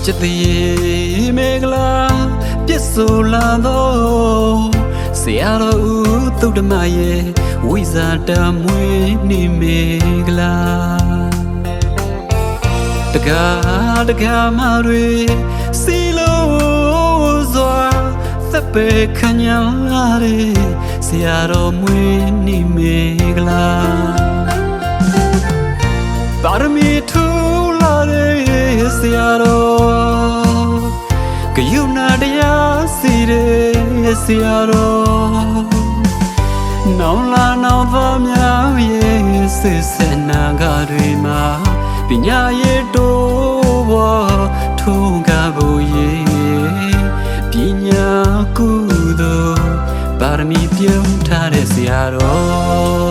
จิตติเมฆลาပြစ်ဆိုလာတော့ဆရာတော်ဦးသုဒ္ဓမရဲ့ဝိဇာတမွေးနေမေကလာတကားမတွေစီလို့စွာသက်ပေခညာလာတဲ့ဆရာတော်မွေးနေမေကလာပါရမီထူလာတဲ့ဆရာတော်ကယုဏတရားစီတဲ့ဆရာတော်နောင်လာနောင်သားများရဲ့စစ်စနာကတွေမှာပညာရေးတိုးပေါ်ထုံးကားဖို့ရေးပညာကုသိုလ်ပါရမီပြုံးထားတဲ့ဆရာတော်